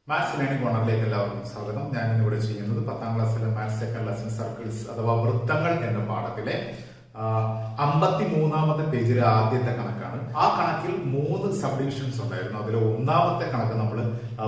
Maths learning കോർണറിലേക്ക് എല്ലാവർക്കും സ്വാഗതം. ഞാൻ ഇന്നിവിടെ ചെയ്യുന്നത് 10ാം ക്ലാസ്സിലെ മാത്സ് സെക്കൻഡ് ലെസൺ സർക്കിൾസ് അഥവാ വൃത്തങ്ങൾ എന്ന പാഠത്തിലെ 53ാമത്തെ പേജിലെ ആദ്യത്തെ കണക്കാണ്. ആ കണക്കിൽ 3 സബ് ഡിവിഷൻസ് ഉണ്ടായിരുന്നു. അതിൽ ഒന്നാമത്തെ കണക്ക് നമ്മൾ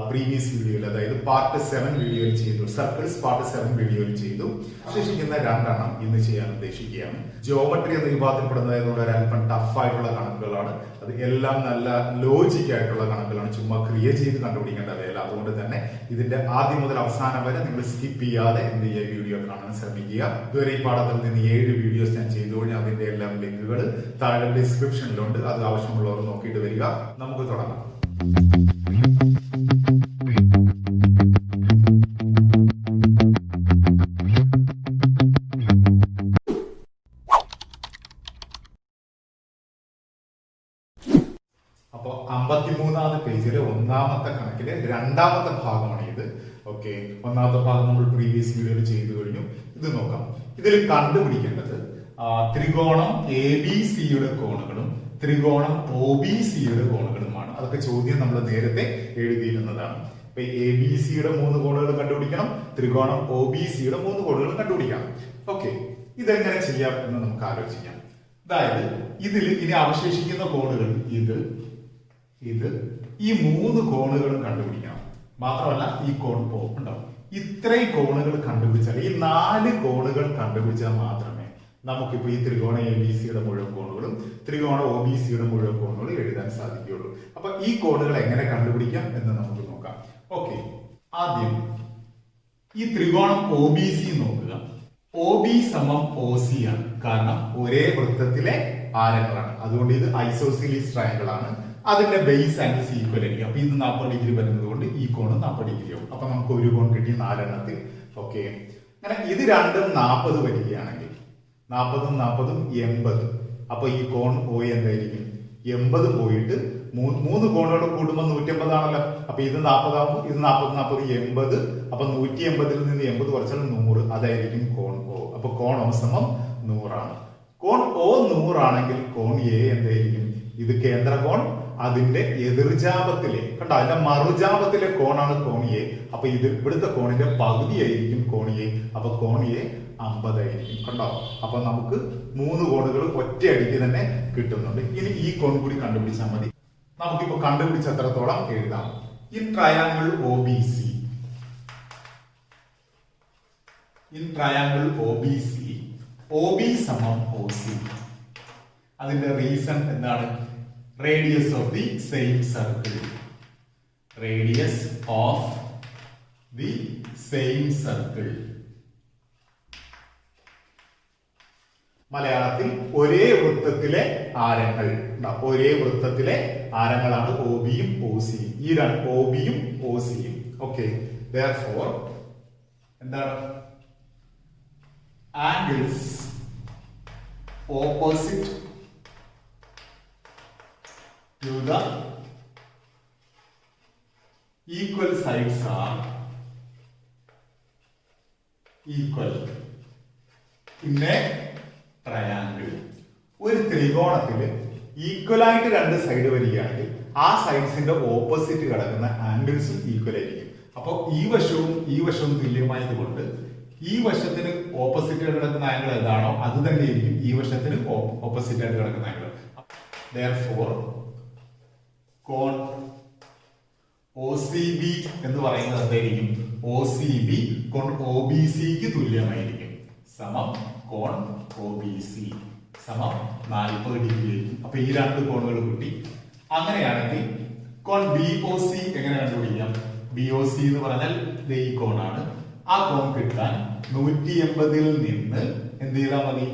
പ്രീവിയസ് വീഡിയോയിൽ, അതായത് പാർട്ട് 7 വീഡിയോയിൽ ചെയ്തു. സർക്കിൾസ് പാർട്ട് 7 വീഡിയോയിൽ ചെയ്തു. ശേഷിക്കുന്ന 2 എണ്ണം ഇന്ന് ചെയ്യാൻ ഉദ്ദേശിക്കുകയാണ്. ജിയോമെട്രി എന്ന വിഭാഗത്തിൽപ്പെടുന്നതായതുകൊണ്ട് ഒരല്പം ടഫായിട്ടുള്ള കണക്കുകളാണ്. അത് എല്ലാം നല്ല ലോജിക് ആയിട്ടുള്ള കണക്കുകളാണ്. ചുമ്മാ ക്രിയ ചെയ്ത് കണ്ടുപിടിക്കേണ്ടതല്ല. അതുകൊണ്ട് തന്നെ ഇതിന്റെ ആദ്യം മുതൽ അവസാനം വരെ നിങ്ങൾ സ്കിപ്പ് ചെയ്യാതെ എന്ത് ചെയ്യുക, വീഡിയോ കാണാൻ ശ്രമിക്കുക. ഇതുവരെ ഈ പാഠത്തിൽ നിന്ന് 7 വീഡിയോസ് ഞാൻ ചെയ്തു കഴിഞ്ഞാൽ അതിന്റെ എല്ലാം ലിങ്കുകൾ താഴെ ഡിസ്ക്രിപ്ഷനിലുണ്ട്. അത് ആവശ്യമുള്ളവർ നോക്കിയിട്ട് വരിക. നമുക്ക് തുടങ്ങാം. അപ്പോ 53ാമത്തെ പേജിലെ ഒന്നാമത്തെ കണക്കിലെ 2ാമത്തെ ഭാഗമാണ് ഇത്. ഓക്കെ, ഒന്നാമത്തെ ഭാഗം നമ്മൾ പ്രീവിയസ് വീഡിയോയിൽ ചെയ്തു കഴിഞ്ഞു. ഇത് നോക്കാം. ഇതിൽ കണ്ടുപിടിക്കേണ്ടത് ത്രികോണം ABC-യുടെ കോണുകളും ത്രികോണം OBC-യുടെ കോണുകളുമാണ്. അതൊക്കെ ചോദ്യം നമ്മൾ നേരത്തെ എഴുതിയിരുന്നതാണ്. ഇപ്പൊ ABC-യുടെ 3 കോണുകൾ കണ്ടുപിടിക്കണം, ത്രികോണം OBC-യുടെ 3 കോണുകൾ കണ്ടുപിടിക്കണം. ഓക്കെ, ഇതെങ്ങനെ ചെയ്യാം എന്ന് നമുക്ക് ആലോചിക്കാം. അതായത് ഇതിൽ ഇനി അവശേഷിക്കുന്ന കോണുകൾ ഇത് ഈ 3 കോണുകളും കണ്ടുപിടിക്കണം. മാത്രമല്ല ഈ കോൺ ഉണ്ടാവും. ഇത്രയും കോണുകൾ കണ്ടുപിടിച്ചാൽ, ഈ 4 കോണുകൾ കണ്ടുപിടിച്ചാൽ മാത്രമേ നമുക്കിപ്പോ ഈ ത്രികോണ ABC-യുടെ മുഴുവൻ കോണുകളും ത്രികോണ OBC-യുടെ മുഴുവൻ കോണുകളും എഴുതാൻ സാധിക്കുകയുള്ളൂ. അപ്പൊ ഈ കോണുകൾ എങ്ങനെ കണ്ടുപിടിക്കാം എന്ന് നമുക്ക് നോക്കാം. ഓക്കെ, ആദ്യം ഈ ത്രികോണം OBC നോക്കുക. OB സമം OC ആണ്. കാരണം ഒരേ വൃത്തത്തിലെ ആരങ്ങളാണ്. അതുകൊണ്ട് ഇത് ഐസോസിലീസ് ട്രയാങ്കിൾ ആണ്. അതിന്റെ ബേസ് ആംഗിൾസ് ഈക്വൽ ആയിരിക്കും. അപ്പൊ ഇത് 40 ഡിഗ്രി വരുന്നത് കൊണ്ട് ഈ കോണ് 40 ഡിഗ്രി ആവും. അപ്പൊ നമുക്ക് ഒരു കോൺ കിട്ടി 4 എണ്ണത്തിൽ. ഓക്കെ, അങ്ങനെ ഇത് രണ്ടും 40 വരികയാണെങ്കിൽ 40ഉം 40ഉം 80. അപ്പൊ ഈ കോൺ പോയി എന്തായിരിക്കും? 80 പോയിട്ട് 3 കോണുകൾ കൂടുമ്പോൾ 180 ആണല്ലോ. അപ്പൊ ഇത് 40 ആകുമ്പോൾ ഇത് 40 80. അപ്പൊ 180-ൽ നിന്ന് 80 കുറച്ചാൽ 100. അതായിരിക്കും കോൺ O. അപ്പൊ കോൺ O സമം 100 ആണ്. കോൺ O 100 ആണെങ്കിൽ കോൺ A എന്തായിരിക്കും? ഇത് കേന്ദ്ര കോൺ, അതിന്റെ എതിർജാപത്തിലെ കണ്ടോ, അതിന്റെ മറുജാപത്തിലെ കോണാണ് കോൺ A. അപ്പൊ ഇത് ഇവിടുത്തെ കോണിന്റെ പകുതിയായിരിക്കും കോൺ A. അപ്പൊ കോൺ A 50 ആയിരിക്കും. കണ്ടോ, അപ്പൊ നമുക്ക് 3 കോണുകൾ ഒറ്റയടിക്ക് തന്നെ കിട്ടുന്നുണ്ട്. ഇനി ഈ കോൺ കൂടി കണ്ടുപിടിച്ചാൽ മതി. നമുക്കിപ്പോ കണ്ടുപിടിച്ച എത്രത്തോളം എഴുതാം. ഇൻ ട്രയാങ്കിൾ OBC OB സമം OC. അതിന്റെ റീസൺ എന്താണ്? Radius of the same circle. Radius of the same circle. മലയാളത്തിൽ ഒരേ വൃത്തത്തിലെ ആരങ്ങൾ. ഒരേ വൃത്തത്തിലെ ആരങ്ങളാണ് OBയും OCയും. ഈ OBയും OCയും. ഓക്കെ, therefore എന്താണ്? Angles opposite to the equal sides are equal in a triangle. ഒരു ത്രികോണത്തില് ഈക്വൽ ആയിട്ട് 2 സൈഡ് വരികയാണെങ്കിൽ ആ സൈഡ്സിന്റെ ഓപ്പോസിറ്റ് കിടക്കുന്ന ആംഗിൾസും ഈക്വൽ ആയിരിക്കും. അപ്പൊ ഈ വശവും തുല്യമായതുകൊണ്ട് ഈ വശത്തിന് ഓപ്പോസിറ്റ് ആയിട്ട് കിടക്കുന്ന ആംഗിൾ ഏതാണോ അത് തന്നെയായിരിക്കും ഈ വശത്തിന് ഓപ്പോസിറ്റ് ആയിട്ട് കിടക്കുന്ന ആംഗിൾ. therefore കോൺ OCB എന്ന് പറയുന്നത് എന്തായിരിക്കും? OCB കോൺ OBCക്ക് തുല്യമായിരിക്കും. സമം കോൺ OBC സമം 40 ഡിഗ്രി ആയിരിക്കും. അപ്പൊ ഈ 2 കോണുകൾ കിട്ടി. അങ്ങനെയാണെങ്കിൽ കോൺ BOC എങ്ങനെ കണ്ടുപിടിക്കാം? BOC എന്ന് പറഞ്ഞാൽ ഈ കോണാണ്. ആ കോൺ കിട്ടാൻ 180-ൽ നിന്ന് എന്ത് ചെയ്താൽ മതി?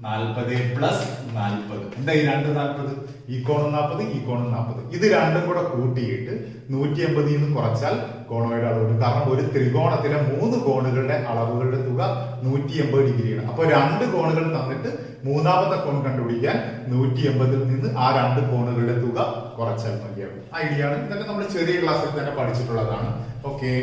40 പ്ലസ് 40. എന്താ ഈ 2 40? ഈ കോണും 40, ഈ കോണും 40. ഇത് രണ്ടും കൂടെ കൂട്ടിയിട്ട് 180-ൽ നിന്ന് കുറച്ചാൽ കോണുകളുടെ അളവ്. കാരണം ഒരു ത്രികോണത്തിലെ 3 കോണുകളുടെ അളവുകളുടെ തുക 180 ഡിഗ്രിയാണ്. അപ്പൊ 2 കോണുകൾ തന്നിട്ട് 3ാമത്തെ കോൺ കണ്ടുപിടിക്കാൻ 180-ൽ നിന്ന് ആ 2 കോണുകളുടെ തുക കുറച്ചാൽ മതിയാകും. ഐഡിയ ആണ്. ഇതൊക്കെ നമ്മൾ ചെറിയ ക്ലാസ്സിൽ തന്നെ പഠിച്ചിട്ടുള്ളതാണ്. ഓക്കെ,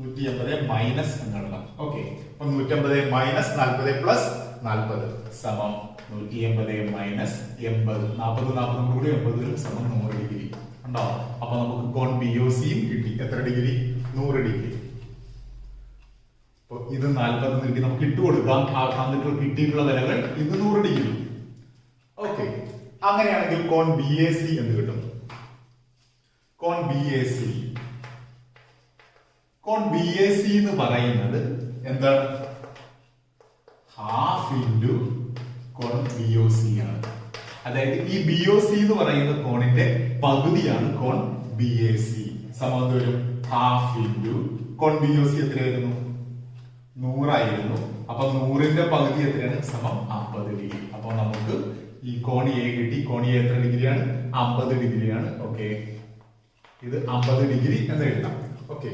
180 മൈനസ് എന്നുള്ളത്. ഓക്കെ, അപ്പൊ 180 മൈനസ് 40 പ്ലസ് 40 സമം 180 മൈനസ് 80. 40 കൂടി 80 സമം 100 ഡിഗ്രി. ഉണ്ടോ? അപ്പൊ നമുക്ക് കോൺ BOCയും കിട്ടി. എത്ര ഡിഗ്രി? 100 ഡിഗ്രി. അപ്പൊ ഇത് 40 കിട്ടി. നമുക്ക് ഇട്ട് കൊടുക്കാം തന്നിട്ട് കിട്ടിയിട്ടുള്ള വിലകൾ. ഇത് 100 ഡിഗ്രി. ഓക്കെ, അങ്ങനെയാണെങ്കിൽ കോൺ BAC എന്ന് കിട്ടും. കോൺ BAC എന്ന് പറയുന്നത് എന്താണ്? ഹാഫ് ഇൻറ്റു കോൺ BOC ആണ്. അതായത് ഈ BOC എന്ന് പറയുന്ന കോണിന്റെ പകുതിയാണ് കോൺ BAC. സമം വരും ഹാഫ് ഇൻറ്റു കോൺ BOC എത്രയായിരുന്നു? 100 ആയിരുന്നു. അപ്പൊ 100ന്റെ പകുതി എത്രയാണ്? സമം 50 ഡിഗ്രി. അപ്പൊ നമുക്ക് ഈ കോൺ A കിട്ടി. കോൺ A എത്ര ഡിഗ്രിയാണ്? 50 ഡിഗ്രിയാണ്. ഓക്കെ, ഇത് 50 ഡിഗ്രി എന്ന് എഴുതാം. ഓക്കെ,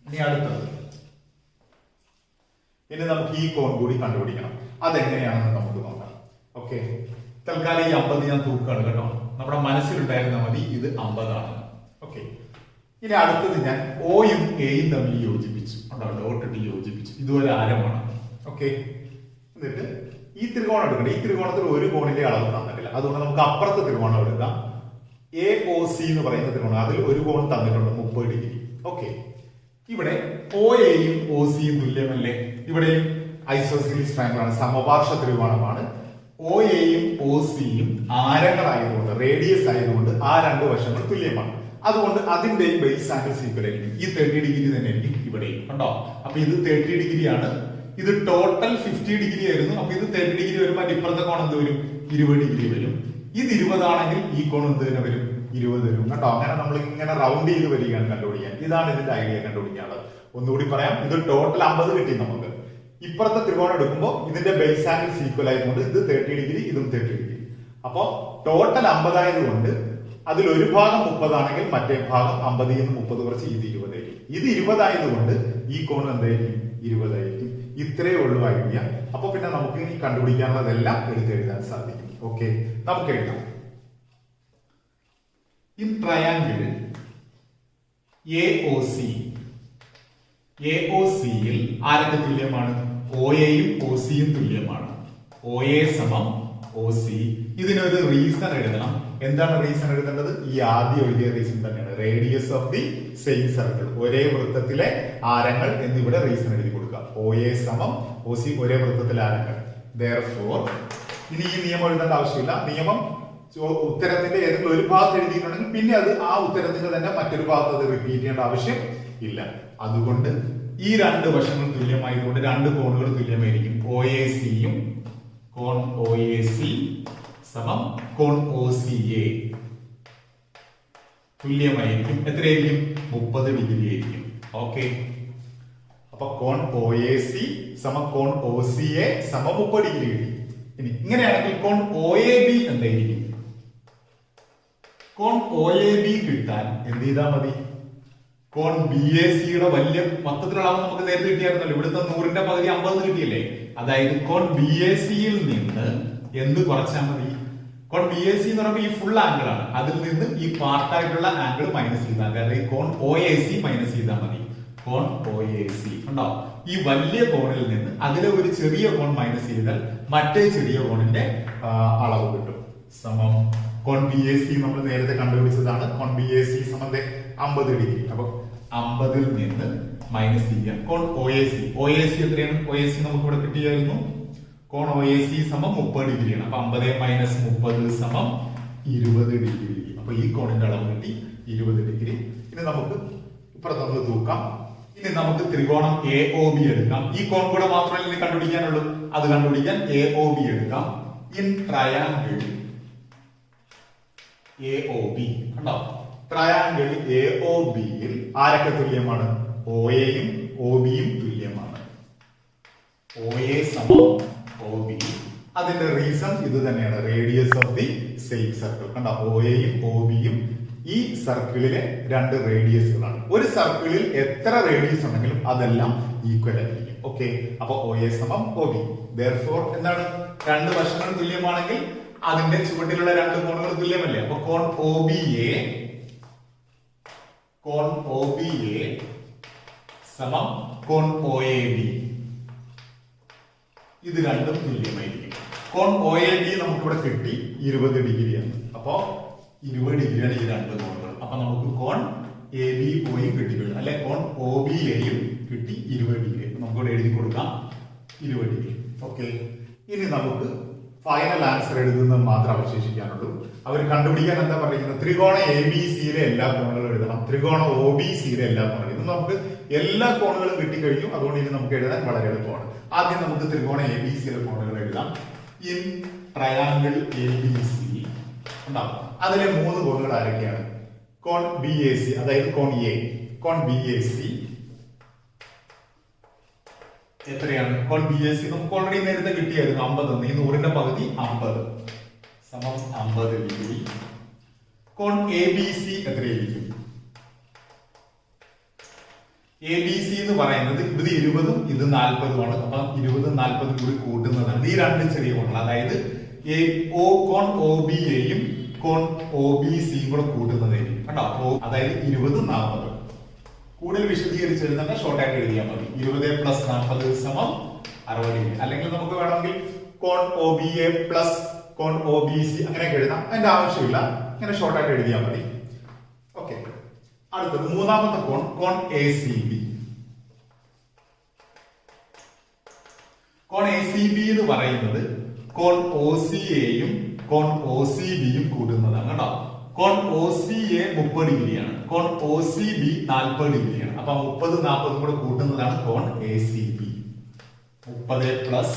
ഇനി അടുത്തത്. ഇനി നമുക്ക് ഈ കോൺ കൂടി കണ്ടുപിടിക്കണം. അതെങ്ങനെയാണെന്ന് നമുക്ക് നോക്കാം. ഓക്കെ, തൽക്കാലം ഈ 50 ഞാൻ തൂക്കാണ് കേട്ടോ. നമ്മുടെ മനസ്സിലുണ്ടായിരുന്നാൽ മതി ഇത് 50 ആണ്. ഓക്കെ, ഇനി അടുത്തത് ഞാൻ Oയും Aയും തമ്മിൽ യോജിപ്പിച്ചു. ഡോട്ട് ഇട്ട് യോജിപ്പിച്ചു. ഇതുപോലെ ആരമാണ്. ഓക്കെ, എന്നിട്ട് ഈ ത്രികോണം എടുക്കണം. ഈ ത്രികോണത്തിൽ ഒരു കോണിന്റെ അളവ് തന്നിട്ടില്ല. അതുകൊണ്ട് നമുക്ക് അപ്പുറത്തെ ത്രികോണം എടുക്കാം. AOC എന്ന് പറയുന്ന ത്രികോണം. അതിൽ ഒരു കോൺ തന്നിട്ടുണ്ട് 30 ഡിഗ്രി. ഓക്കെ, ഇവിടെ OAയും OCയും തുല്യമല്ലേ? ഇവിടെയും ഐസോസീലിസ് ട്രയാങ്കിൾ ആണ്, സമപാർശ്വ ത്രികോണമാണ്. OAയും OCയും ആരങ്ങളായതുകൊണ്ട്, റേഡിയസ് ആയതുകൊണ്ട് ആ രണ്ട് വശങ്ങൾ തുല്യമാണ്. അതുകൊണ്ട് അതിന്റെ ബേസ് ആംഗിൾസ് ഈക്വൽ ആയിരിക്കും. ഈ 30 ഡിഗ്രി തന്നെ ആയിരിക്കും ഇവിടെയും. കണ്ടോ? അപ്പൊ ഇത് 30 ഡിഗ്രി ആണ്. ഇത് ടോട്ടൽ 50 ഡിഗ്രി ആയിരുന്നു. അപ്പൊ ഇത് 30 ഡിഗ്രി വരുമ്പോൾ ഇപ്പുറത്തെ കോൺ എന്ത് വരും? 20 ഡിഗ്രി വരും. ഇത് 20 ആണെങ്കിൽ ഈ കോൺ എന്ത് തന്നെ വരും? 20 വരും. കേട്ടോ? അങ്ങനെ നമ്മൾ ഇങ്ങനെ റൗണ്ട് ചെയ്ത് വരികയാണ് കണ്ടുപിടിക്കാൻ. ഇതാണ് ഇതിന്റെ ഐഡിയ കണ്ടുപിടിക്കാനുള്ളത്. ഒന്നുകൂടി പറയാം. ഇത് ടോട്ടൽ 50 കിട്ടി നമുക്ക്. ഇപ്പുറത്തെ ത്രികോണം എടുക്കുമ്പോൾ ഇതിന്റെ ബേസ് ആംഗിൾസ് ഈക്വൽ ആയതുകൊണ്ട് ഇത് 30 ഡിഗ്രി, ഇതും 30 ഡിഗ്രി. അപ്പൊ ടോട്ടൽ 50 ആയതുകൊണ്ട് അതിൽ ഒരു ഭാഗം 30 ആണെങ്കിൽ മറ്റേ ഭാഗം 50 നിന്ന് 30 കുറച്ച് ഇത് 20 ആയിരിക്കും. ഇത് 20 ആയതുകൊണ്ട് ഈ കോൺ എന്തായിരിക്കും? 20 ആയിരിക്കും. ഇത്രയേ ഉള്ളൂ ഐഡിയ. അപ്പൊ പിന്നെ നമുക്ക് ഈ കണ്ടുപിടിക്കാനുള്ളതെല്ലാം എടുത്തെഴുതാൻ സാധിക്കും. ഓക്കെ, നമുക്ക് എഴുതാം. ഇൻ ട്രയാങ്കിൾ AOCയിൽ ആരൊക്കെ തുല്യമാണ്? OAയും OCയും തുല്യമാണ്. OA സമം OC. ഇതിനൊരു റീസൺ എഴുതണം. എന്താണ് റീസൺ എഴുതേണ്ടത്? ഈ ആദ്യം എഴുതിയ റീസൺ തന്നെയാണ്. Radius of the same circle, ഒരേ വൃത്തത്തിലെ ആരങ്ങൾ എന്നിവിടെ റീസൺ എഴുതി കൊടുക്കുക. OA സമം OC, ഒരേ വൃത്തത്തിലെ ആരങ്ങൾ. Therefore, ഇനി ഈ നിയമം എഴുതേണ്ട ആവശ്യമില്ല. നിയമം ഉത്തരത്തിന്റെ ഏതെങ്കിലും ഒരു ഭാഗത്ത് എഴുതിയിട്ടുണ്ടെങ്കിൽ പിന്നെ അത് ആ ഉത്തരത്തിന്റെ തന്നെ മറ്റൊരു ഭാഗത്ത് അത് റിപ്പീറ്റ് ചെയ്യേണ്ട ആവശ്യം ഇല്ല. അതുകൊണ്ട് ഈ രണ്ട് വശങ്ങൾ തുല്യമായതുകൊണ്ട് രണ്ട് കോണുകൾ തുല്യമായിരിക്കും. OACയും കോൺ OAC സമം കോൺ OCA തുല്യമായിരിക്കും. എത്രയായിരിക്കും? 30 ഡിഗ്രി ആയിരിക്കും. ഓക്കെ, അപ്പൊ കോൺ OAC സമം കോൺ OCA സമം 30 ഡിഗ്രി കിട്ടി. ഇനി ഇങ്ങനെയാണെങ്കിൽ കോൺ OAB എന്തായിരിക്കും? കോൺ OAB കിട്ടാൻ എന്ത് ചെയ്താൽ മതി? കോൺ BACയുടെ വലിയ മൊത്തത്തിലുള്ള അളവ് നമുക്ക് നേരത്തെ കിട്ടിയായിരുന്നല്ലോ. ഇവിടുത്തെ 100ന്റെ പകുതി 50 കിട്ടിയല്ലേ? അതായത് കോൺ BACയിൽ നിന്ന് എന്ത് കുറച്ചാൽ മതി? കോൺ BAC എന്ന് പറയുമ്പോൾ ഈ ഫുൾ ആംഗിൾ ആണ്. അതിൽ നിന്ന് ഈ പാർട്ടായിട്ടുള്ള ആംഗിൾ മൈനസ് ചെയ്താൽ, അതായത് കോൺ OAC മൈനസ് ചെയ്താൽ മതി. കോൺ OAC ഉണ്ടോ? ഈ വലിയ കോണിൽ നിന്ന് അതിലെ ഒരു ചെറിയ കോൺ മൈനസ് ചെയ്താൽ മറ്റേ ചെറിയ കോണിന്റെ അളവ് കിട്ടും. സമം കോൺ BAC നമ്മൾ നേരത്തെ കണ്ടുപിടിച്ചതാണ്. കോൺ BAC സമം 50 ഡിഗ്രി. അപ്പൊ 50ൽ നിന്ന് മൈനസ് ചെയ്യാം. കോൺ OAC എത്രയാണ്? OAC നമുക്ക് ഇവിടെ കിട്ടിയായിരുന്നു. കോൺ OAC സമം 30 ഡിഗ്രിയാണ്. അപ്പൊ 50 മൈനസ് 30 സമം 20 ഡിഗ്രി. അപ്പൊ ഈ കോണിന്റെ അളവ് കിട്ടി 20 ഡിഗ്രി. ഇനി നമുക്ക് ഇപ്പുറത്തൊന്ന് തൂക്കാം. ഇനി നമുക്ക് ത്രികോണം AOB എടുക്കാം. ഈ കോൺ കൂടെ മാത്രമല്ല ഇനി കണ്ടുപിടിക്കാനുള്ളൂ. അത് കണ്ടുപിടിക്കാൻ AOB എടുക്കാം. ഇൻ ട്രയാങ്കിൾ AOB കണ്ടോ? ട്രയാങ്കിൾ AOBയിൽ ആരൊക്കെ തുല്യമാണ്? OAയും OBയും തുല്യമാണ്. OA സമം OB. അതിന്റെ റീസൺ ഇത് തന്നെയാണ്. Radius of the same circle. കണ്ടോ? OAയും OBയും ഈ സർക്കിളിലെ രണ്ട് റേഡിയസുകളാണ്. ഒരു സർക്കിളിൽ എത്ര റേഡിയസ് ഉണ്ടെങ്കിലും അതെല്ലാം ഈക്വൽ ആയിരിക്കും. ഓക്കെ, അപ്പൊ OA സമം OB. Therefore എന്താണ്? രണ്ട് വശങ്ങൾ തുല്യമാണെങ്കിൽ അതിന്റെ ചുവട്ടിലുള്ള രണ്ട് കോണുകൾ തുല്യമല്ലേ? അപ്പൊ കോൺ OBA സമം കോൺ OAB. ഇത് രണ്ടും തുല്യമായിരിക്കും. കോൺ OAB നമുക്ക് ഇവിടെ കിട്ടി 20 ഡിഗ്രിയാണ്. അപ്പോ 20 ഡിഗ്രിയാണ് ഈ രണ്ട് കോണുകൾ. അപ്പൊ നമുക്ക് കോൺ എ ബി ഒയും കിട്ടിക്കഴിഞ്ഞു, അല്ലെ കോൺ ഒ ബി എയും കിട്ടി 20 ഡിഗ്രി. നമുക്കിവിടെ എഴുതി കൊടുക്കാം 20 ഡിഗ്രി. ഓക്കെ, ഇനി നമുക്ക് ഫൈനൽ ആൻസർ എഴുതുന്നത് മാത്രം അവശേഷിക്കാനുള്ളൂ. അവർ കണ്ടുപിടിക്കാൻ എന്താ പറയുന്നത്? ത്രികോണ എ ബി സിയിലെ എല്ലാ കോണുകളും എഴുതണം, ത്രികോണ ഒ ബി സിയിലെ എല്ലാ കോണുകളും. ഇത് നമുക്ക് എല്ലാ കോണുകളും കിട്ടിക്കഴിഞ്ഞു, അതുകൊണ്ട് ഇത് നമുക്ക് എഴുതാൻ വളരെ എളുപ്പമാണ്. ആദ്യം നമുക്ക് ത്രികോണ എ ബി സിയിലെ കോണുകൾ എഴുതാം. In triangle A B C ഉണ്ടാവും. അതിലെ 3 കോണുകൾ ആരൊക്കെയാണ്? കോൺ ബി എ സി, അതായത് കോൺ എ, കോൺ ബി എ സി എത്രയാണ്? കോൺ ബി എ സി നമുക്ക് ഓൾറെഡി നേരത്തെ കിട്ടിയായിരുന്നു 50. ഈ 100ന്റെ പകുതി 50 സമം 50 ഡിഗ്രി. കോൺ എ ബി സി എത്രയായിരിക്കും? എ ബി സി എന്ന് പറയുന്നത് ഇത് 20ഉം ഇത് 40ഉമാണ്. അപ്പൊ 20ഉം 40ഉം കൂടി കൂട്ടുന്നതാണ് ഈ രണ്ട് ചെറിയ കോണുകൾ. അതായത് കോൺ ഒ ബി എയും കോൺ ഒ ബി സിയും കൂടെ കൂട്ടുന്നതായിരിക്കും കേട്ടോ. അതായത് 20ഉം 40ഉം. കൂടുതൽ വിശദീകരിച്ച് എഴുതേണ്ട, ഷോർട്ടായിട്ട് എഴുതിയാൽ മതി. 20 + 40 സമം 60 ഡിഗ്രി. അല്ലെങ്കിൽ നമുക്ക് വേണമെങ്കിൽ കോൺ ഒ ബി എ പ്ലസ് കോൺ ഒ ബി സി അങ്ങനെയൊക്കെ എഴുതാം. അതിന്റെ ആവശ്യമില്ല, ഇങ്ങനെ ഷോർട്ടായിട്ട് എഴുതിയാൽ മതി. ഓക്കെ, അടുത്തത് മൂന്നാമത്തെ കോൺ, കോൺ എ സി ബി. കോൺ എ സി ബി എന്ന് പറയുന്നത് കോൺ ഒ സി എയും കോൺ ഒ സി ബിയും കൂട്ടുന്നതാണ് കേട്ടോ. കോൺ ഒ സി എ 30 ഡിഗ്രിയാണ്, കോൺ ഒ സി ബി 40 ഡിഗ്രിയാണ്. അപ്പൊ 30 40 കൂടെ കൂട്ടുന്നതാണ് കോൺ എ സി ബി. 30 +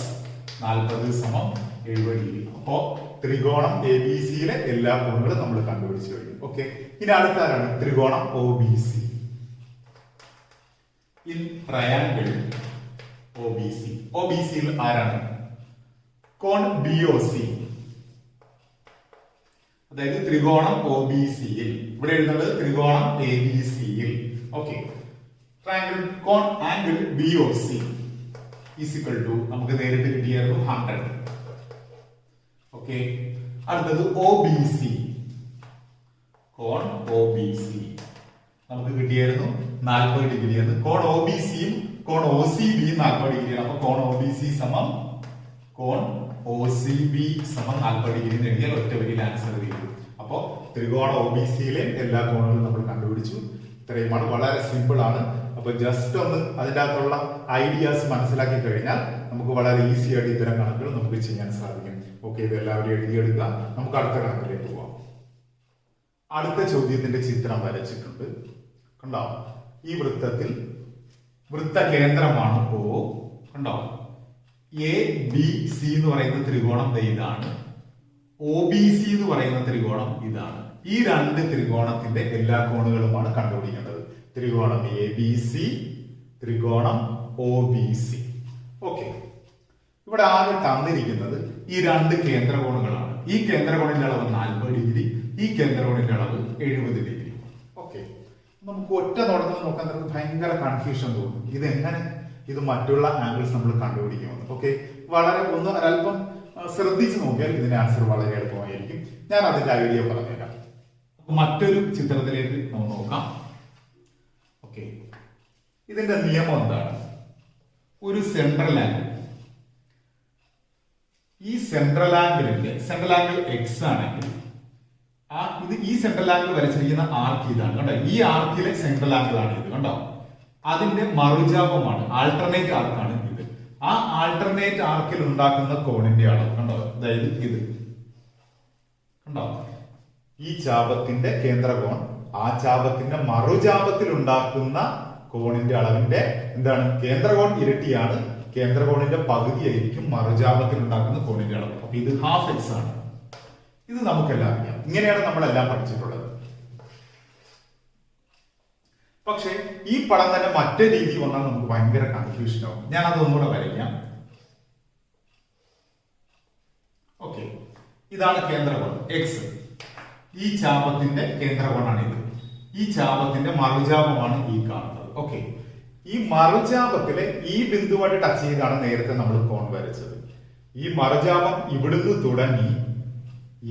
40 സമം 70 ഡിഗ്രി. അപ്പോ ത്രികോണം എ ബി സിയിലെ എല്ലാ കോണുകളും നമ്മൾ കണ്ടുപിടിച്ചു കഴിഞ്ഞു. ഓക്കെ, ഇനി അടുത്താരാണ്? ത്രികോണം O B C. In triangle O B C, O B സിയിൽ ആരാണ്? കോൺ ബി ഒ സി, അതായത് ത്രികോണം ഒ ബി സിയിൽ. ഇവിടെ എഴുതുന്നത് ത്രികോണം എ ബി സിയിൽ. ഓക്കെ, ട്രയാങ്കിൾ കോൺ angle B O C equal to നമുക്ക് നേരിട്ട് കിട്ടിയായിരുന്നു 100. ഓക്കെ, അടുത്തത് ഒ ബി സി, കോൺ ഒ ബി സി നമുക്ക് കിട്ടിയായിരുന്നു 40 ഡിഗ്രിയാണ്. കോൺ ഒ ബി സിയും കോൺ ഒ സി ബിയും 40 ഡിഗ്രിയാണ്. അപ്പൊ കോൺ ഒ ബി സി സമം കോൺ ഒ സി ബി സമം 40 ഡിഗ്രി എന്ന് എഴുതിയാൽ ഒറ്റ വരിയിൽ ആൻസർ കിട്ടും. അപ്പോ ത്രികോണ ഒ ബി സിയിലെ എല്ലാ കോണുകളും നമ്മൾ കണ്ടുപിടിച്ചു. ഇത്രയുമാണ്, വളരെ സിമ്പിൾ ആണ്. അപ്പൊ ജസ്റ്റ് ഒന്ന് അതിൻ്റെ അകത്തുള്ള ഐഡിയാസ് മനസ്സിലാക്കി കഴിഞ്ഞാൽ നമുക്ക് വളരെ ഈസി ആയിട്ട് ഇത്തരം കണക്കുകൾ നമുക്ക് ചെയ്യാൻ സാധിക്കും. ഓക്കെ, ഇത് എല്ലാവരും എഴുതിയെടുക്കുക. നമുക്ക് അടുത്ത കണക്കിലേക്ക് പോവാം. അടുത്ത ചോദ്യത്തിന്റെ ചിത്രം വരച്ചിട്ടുണ്ട് കണ്ടോ. ഈ വൃത്തത്തിൽ വൃത്ത കേന്ദ്രമാണ് O കണ്ടോ. എ ബി സി എന്ന് പറയുന്ന ത്രികോണം ഇതാണ്, ഒ ബി സി എന്ന് പറയുന്ന ത്രികോണം ഇതാണ്. ഈ രണ്ട് ത്രികോണത്തിന്റെ എല്ലാ കോണുകളുമാണ് കണ്ടുപിടിക്കേണ്ടത്. ത്രികോണം എ ബി സി, ത്രികോണം ഒ ബി സി. ഓക്കെ, ഇവിടെ ആദ്യം തന്നിരിക്കുന്നത് ഈ രണ്ട് കേന്ദ്രകോണുകളാണ്. ഈ കേന്ദ്രകോണിന്റെ അളവ് 40 ഡിഗ്രി, ഈ കേന്ദ്രകോണിന്റെ അളവ് 70 ഡിഗ്രി. ഓക്കെ, നമുക്ക് ഒറ്റ നോട്ടത്തിൽ നോക്കാൻ നമുക്ക് ഭയങ്കര കൺഫ്യൂഷൻ തോന്നും. ഇതെങ്ങനെ ഇത് മറ്റുള്ള ആംഗിൾസ് നമ്മൾ കണ്ടുപിടിക്കുമെന്ന്. ഓക്കെ, വളരെ ഒരല്പം ശ്രദ്ധിച്ച് നോക്കിയാൽ ഇതിന്റെ ആൻസർ വളരെ എളുപ്പമായിരിക്കും. ഞാൻ അതിന്റെ ഐഡിയ പറഞ്ഞുതരാം. മറ്റൊരു ചിത്രത്തിലേക്ക് നമുക്ക് നോക്കാം. ഓക്കെ, ഇതിന്റെ നിയമം എന്താണ്? ഒരു സെൻട്രൽ ആംഗിൾ, ഈ സെൻട്രൽ ആംഗിൾ എക്സ് ആണെങ്കിൽ ഈ സെൻട്രൽ ആംഗിൾ വരച്ചിരിക്കുന്ന ആർക്ക് ഇതാണ് കണ്ടോ. ഈ ആർക്കിലെ സെൻട്രൽ ആംഗിൾ ആണ് ഇത് കണ്ടോ. അതിന്റെ മറുചാപമാണ്, ആൾട്ടർനേറ്റ് ആർക്കാണ് ഇത്. ആ ആൾട്ടർനേറ്റ് ആർക്കിൽ ഉണ്ടാക്കുന്ന കോണിന്റെ അളവ് കണ്ടോ, അതായത് ഇത് കണ്ടോ. ഈ ചാപത്തിന്റെ കേന്ദ്രകോൺ ആ ചാപത്തിന്റെ മറുചാപത്തിൽ ഉണ്ടാക്കുന്ന കോണിന്റെ അളവിന്റെ എന്താണ്? കേന്ദ്രകോൺ ഇരട്ടിയാണ്, കേന്ദ്രകോണിന്റെ പകുതിയായിരിക്കും മറുചാപത്തിൽ ഉണ്ടാക്കുന്ന കോണിന്റെ അളവ്. അപ്പൊ ഇത് ഹാഫ് എക്സ് ആണ്. ഇത് നമുക്കെല്ലാം അറിയാം. ഇങ്ങനെയാണ് നമ്മളെല്ലാം പഠിച്ചിട്ടുള്ളത്. പക്ഷെ ഈ പടം തന്നെ മറ്റേ രീതി വന്നാൽ നമുക്ക് ഭയങ്കര കൺഫ്യൂഷൻ ആവും. ഞാൻ അതൊന്നുകൂടെ വരയ്ക്കാം. ഓക്കെ, ഇതാണ് കേന്ദ്രകോൺ എക്സ്. ഈ ചാപത്തിന്റെ കേന്ദ്രകോണാണ് ഇത്. ഈ ചാപത്തിന്റെ മറുചാപമാണ് ഈ കാണുന്നത്. ഓക്കെ, ഈ മറുചാപത്തിലെ ഈ ബിന്ദുവായിട്ട് ടച്ച് ചെയ്താണ് നേരത്തെ നമ്മൾ കോൺ വരച്ചത്. ഈ മറുചാപം ഇവിടുന്ന് തുടങ്ങി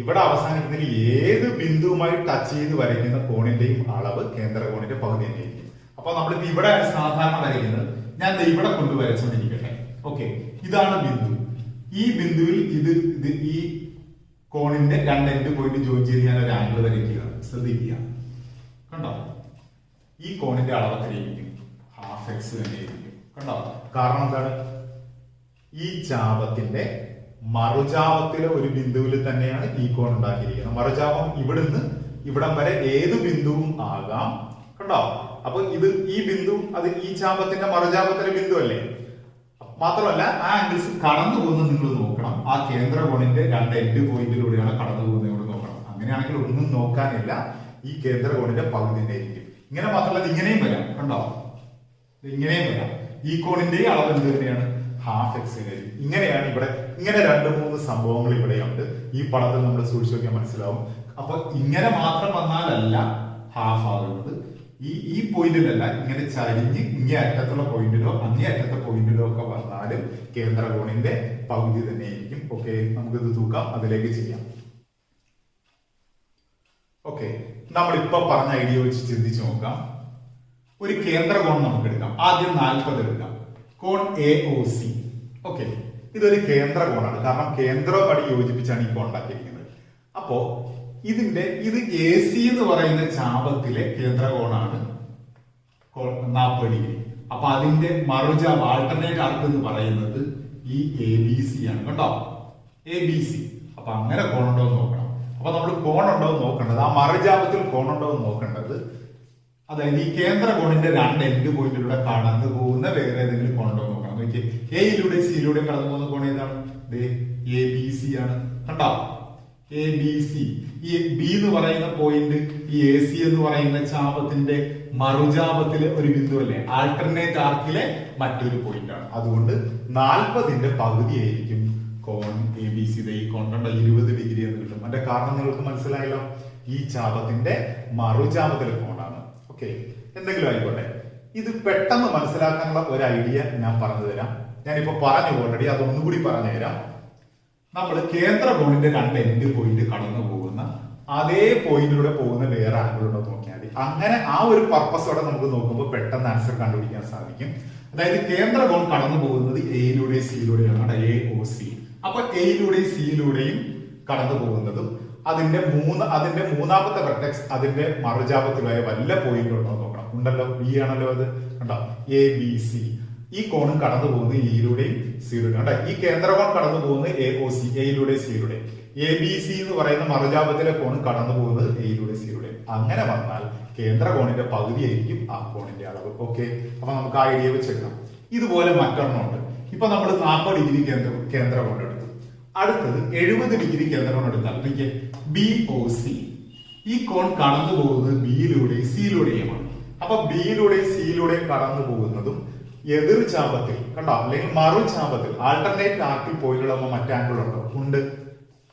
ഇവിടെ അവസാനിക്കുന്നതിൽ ഏത് ബിന്ദുവുമായി ടച്ച് ചെയ്ത് വരയ്ക്കുന്ന കോണിന്റെയും അളവ് കേന്ദ്രകോണിന്റെ പകുതി തന്നെയായിരിക്കും. അപ്പൊ നമ്മളിപ്പോ ഇവിടെ സാധാരണ വരയ്ക്കുന്നത്, ഞാൻ ഇവിടെ കൊണ്ട് വരച്ചുകൊണ്ടിരിക്കട്ടെ. ഓക്കെ, ഇതാണ് ബിന്ദു. ഈ ബിന്ദുവിൽ ഈ കോണിന്റെ രണ്ട് എൻഡ് പോയിന്റ് ജോയിൻ ചെയ്ത് ഞാൻ ഒരു ആംഗിൾ വരയ്ക്കുകയാണ്. ശ്രദ്ധിക്കുക, കണ്ടോ? ഈ കോണിന്റെ അളവ് എത്രയായിരിക്കും? ഹാഫ് എക്സ് തന്നെയായിരിക്കും. കണ്ടോ? കാരണം എന്താണ്? ഈ ചാപത്തിന്റെ മറുചാപത്തിലെ ഒരു ബിന്ദുവിൽ തന്നെയാണ് ഈ കോൺ ഉണ്ടാക്കിയിരിക്കുന്നത്. മറുചാപം ഇവിടുന്ന് ഇവിടം വരെ ഏത് ബിന്ദുവും ആകാം. കണ്ടോ? അപ്പൊ ഇത് ഈ ബിന്ദു അത് ഈ ചാപത്തിന്റെ മറുചാപത്തിലെ ബിന്ദു അല്ലേ? മാത്രമല്ല ആ ആംഗിൾസ് കടന്നു പോകുന്നത് നിങ്ങൾ നോക്കണം. ആ കേന്ദ്ര കോണിന്റെ രണ്ട് എൻഡ് പോയിന്റിലൂടെയാണ് കടന്നു പോകുന്നത് നോക്കണം. അങ്ങനെയാണെങ്കിൽ ഒന്നും നോക്കാനില്ല, ഈ കേന്ദ്ര കോണിന്റെ പകുതി തന്നെ ആയിരിക്കും. ഇങ്ങനെ മാത്രമല്ല ഇങ്ങനെയും വരാം. കണ്ടോ? ഇങ്ങനെയും വരാം. ഈ കോണിന്റെ അളവ് എന്ത് തന്നെയാണ്? ഹാഫ് എക്സ് ആയിരിക്കും. ഇങ്ങനെയാണ് ഇവിടെ ഇങ്ങനെ 2-3 സംഭവങ്ങൾ ഇവിടെയുണ്ട്. ഈ പടത്തിൽ നമ്മൾ സൂക്ഷിച്ചു നോക്കിയാൽ മനസ്സിലാവും. അപ്പൊ ഇങ്ങനെ മാത്രം വന്നാലല്ല ഹാഫ് ആകുന്നത്. ഈ പോയിന്റിലല്ല, ഇങ്ങനെ ചരിഞ്ഞ് ഇങ്ങേ അറ്റത്തുള്ള പോയിന്റിലോ അങ്ങേ അറ്റത്തെ പോയിന്റിലോ ഒക്കെ വന്നാലും കേന്ദ്ര കോണിന്റെ പകുതി തന്നെ ആയിരിക്കും. ഓക്കെ, നമുക്കിത് തൂക്കാം, അതിലേക്ക് ചെയ്യാം. ഓക്കെ, നമ്മളിപ്പോ പറഞ്ഞ ഐഡിയ വെച്ച് ചിന്തിച്ചു നോക്കാം. ഒരു കേന്ദ്ര കോൺ നമുക്ക് എടുക്കാം. ആദ്യം 40 എടുക്കാം. കോൺ AOC. ഓക്കെ, ഇതൊരു കേന്ദ്ര കോണാണ്. കാരണം കേന്ദ്രവും അടി യോജിപ്പിച്ചാണ് ഈ കോൺ ഉണ്ടാക്കിയിരിക്കുന്നത്. അപ്പോ ഇത് AC എന്ന് പറയുന്ന ചാപത്തിലെ കേന്ദ്ര കോണാണ് 40 ഡിഗ്രി. അപ്പൊ അതിന്റെ മറുചാപം ആൾട്ടർനേറ്റ് ആർക്ക് എന്ന് പറയുന്നത് ഈ ABC ആണ്. കേട്ടോ? ABC. അപ്പൊ അങ്ങനെ കോണുണ്ടോ എന്ന് നോക്കണം. അപ്പൊ നമ്മൾ കോണുണ്ടോ എന്ന് നോക്കേണ്ടത്, ആ മറുചാപത്തിൽ കോണുണ്ടോ എന്ന് നോക്കേണ്ടത്, അതായത് ഈ കേന്ദ്ര കോണിന്റെ രണ്ട് എൻഡ് പോയിന്റിലൂടെ കടന്നു പോകുന്ന വേറെ ഏതെങ്കിലും കോണുണ്ടോ എന്ന് നോക്കണം. നോക്കിയേ, എയിലൂടെ സിയിലൂടെ കടന്നു പോകുന്ന കോൺ ഏതാണ്? ABC ആണ്. കണ്ടോ? ABC. ഈ ബി എന്ന് പറയുന്ന പോയിന്റ് ഈ AC എന്ന് പറയുന്ന ചാപത്തിന്റെ മറുചാപത്തിലെ ഒരു ബിന്ദു അല്ലേ? ആൾട്ടർനേറ്റ് ആർക്കിലെ മറ്റൊരു പോയിന്റ് ആണ്. അതുകൊണ്ട് 40ന്റെ പകുതി ആയിരിക്കും കോൺ ABC. ഈ കോൺ കണ്ട 20 ഡിഗ്രി എന്ന് കിട്ടും. അതിന്റെ കാരണം നിങ്ങൾക്ക് മനസ്സിലായല്ലോ, ഈ ചാപത്തിന്റെ മറുചാപത്തിലെ കോണാണ്. ഓക്കെ, എന്തെങ്കിലും ആയിക്കോട്ടെ. ഇത് പെട്ടെന്ന് മനസ്സിലാക്കാനുള്ള ഒരു ഐഡിയ ഞാൻ പറഞ്ഞു തരാം. ഞാനിപ്പോ പറഞ്ഞു ഓൾറെഡി, അതൊന്നുകൂടി പറഞ്ഞു തരാം. നമ്മൾ കേന്ദ്ര കോണിന്റെ രണ്ട് എൻഡ് പോയിന്റ് കടന്നു പോകുന്ന അതേ പോയിന്റിലൂടെ പോകുന്ന വേറെ ആംഗിൾ ഉണ്ടോ നോക്കിയാൽ മതി. അങ്ങനെ ആ ഒരു പർപ്പസോടെ നമുക്ക് നോക്കുമ്പോൾ പെട്ടെന്ന് ആൻസർ കണ്ടുപിടിക്കാൻ സാധിക്കും. അതായത് കേന്ദ്ര കോൺ കടന്നു പോകുന്നത് എയിലൂടെയും സിയിലൂടെയാണ്, AOC. അപ്പൊ എയിലൂടെയും സിയിലൂടെയും കടന്നു പോകുന്നതും അതിന്റെ മൂന്നാമത്തെ വെർട്ടെക്സ് അതിന്റെ മറുചാപത്തിലായ വല്ല പോയിന്റ് ഉണ്ടോ നോക്കണം. ഉണ്ടല്ലോ, B ആണല്ലോ അത്. കണ്ടോ? ABC. ഈ കോണും കടന്നു പോകുന്നത് എയിലൂടെയും സിയിലൂടെയും. കണ്ടോ? ഈ കേന്ദ്ര കോൺ കടന്നു പോകുന്നത് AOC, എയിലൂടെ സിയിലൂടെ. ABC എന്ന് പറയുന്ന മറുചാപത്തിലെ കോൺ കടന്നു പോകുന്നത് എയിലൂടെ സിയിലൂടെ. അങ്ങനെ വന്നാൽ കേന്ദ്ര കോണിന്റെ പകുതി ആയിരിക്കും ആ കോണിന്റെ അളവ്. ഓക്കെ, അപ്പൊ നമുക്ക് ആ ഐഡിയ വെച്ചെടുക്കാം. ഇതുപോലെ മറ്റൊരെണ്ണമുണ്ട്. ഇപ്പൊ നമ്മൾ 40 ഡിഗ്രി കേന്ദ്ര കോൺ എടുത്തു. അടുത്തത് 70 ഡിഗ്രി കേന്ദ്ര കോൺ എടുത്താൽ BOC. ഈ കോൺ കടന്നു പോകുന്നത് ബിയിലൂടെയും സിയിലൂടെയുമാണ്. അപ്പൊ ബിയിലൂടെയും സിയിലൂടെയും കടന്നു പോകുന്നതും എതിർ ചാപത്തിൽ, കണ്ടോ, അല്ലെങ്കിൽ മറുചാപത്തിൽ ആൾട്ടർനേറ്റ് ആർക്കിൽ പോയിട്ടുള്ള മറ്റേ ആംഗിൾ ഉണ്ടോ? ഉണ്ട്.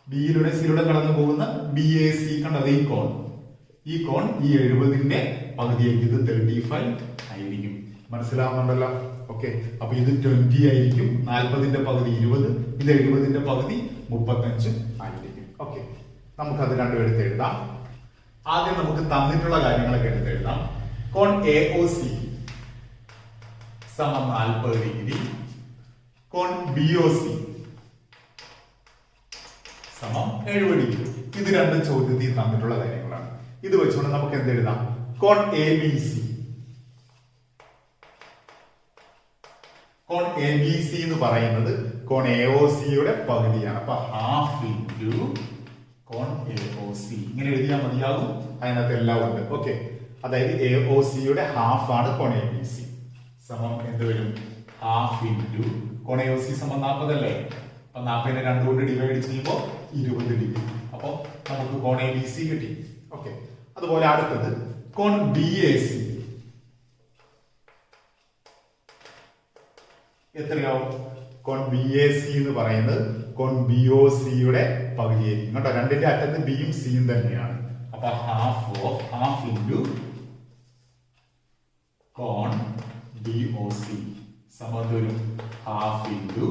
ബിയിലൂടെ സിയിലൂടെ കടന്നു പോകുന്ന BAC. കണ്ടത് ഈ കോൺ ഈ 70ന്റെ പകുതിയായിരിക്കും. ഇത് 35 ആയിരിക്കും. മനസ്സിലാവുന്നുണ്ടല്ലോ? ഓക്കെ, അപ്പൊ ഇത് 20 ആയിരിക്കും. 40ന്റെ പകുതി 20, ഇത് 70ന്റെ പകുതി 35 ആയിരിക്കും. ഓക്കെ, നമുക്കത് രണ്ടും എടുത്ത് എഴുതാം. ആദ്യം നമുക്ക് തന്നിട്ടുള്ള കാര്യങ്ങളൊക്കെ എടുത്ത് എഴുതാം. കോൺ AOC സമം 40 ഡിഗ്രി. കോൺ BOC സമം 70 ഡിഗ്രി. ഇത് രണ്ടും ചോദ്യത്തിൽ തന്നിട്ടുള്ള കാര്യങ്ങളാണ്. ഇത് വെച്ചുകൊണ്ട് നമുക്ക് എന്ത് എഴുതാം? കോൺ ABC. കോൺ ABC എന്ന് പറയുന്നത് കോൺ AOCയുടെ പകുതിയാണ്. അപ്പൊ ഹാഫ് ഇൻറ്റു കോൺ AOC. ഇങ്ങനെ എഴുതിയാൽ മതിയാകും. അതിനകത്ത് എല്ലാം ഉണ്ട്. ഓക്കെ, അതായത് AOCയുടെ ഹാഫ് ആണ് കോൺ ABC. സമം എന്ത് വരും? ഹാഫ് ഇൻറ്റു കോൺ AOC സമം 40 അല്ലേ? അപ്പൊ 40നെ 2 കൊണ്ട് ഡിവൈഡ് ചെയ്യുമ്പോൾ 20 ഡിഗ്രി. അപ്പൊ നമുക്ക് കോൺ ABC കിട്ടി. ഓക്കെ, അതുപോലെ അടുത്തത് കോൺ BAC. എത്രയാവും? കോൺ BAC എന്ന് പറയുന്നത് കോൺ BOCയുടെ പകുതിയായിരിക്കും. കേട്ടോ, രണ്ടിന്റെ അറ്റത്ത് ബിയും സിയും തന്നെയാണ്. അപ്പൊ ഹാഫ് ഇൻറ്റു കോൺ BOC സമം വരും ഹാഫ് ഇൻറ്റു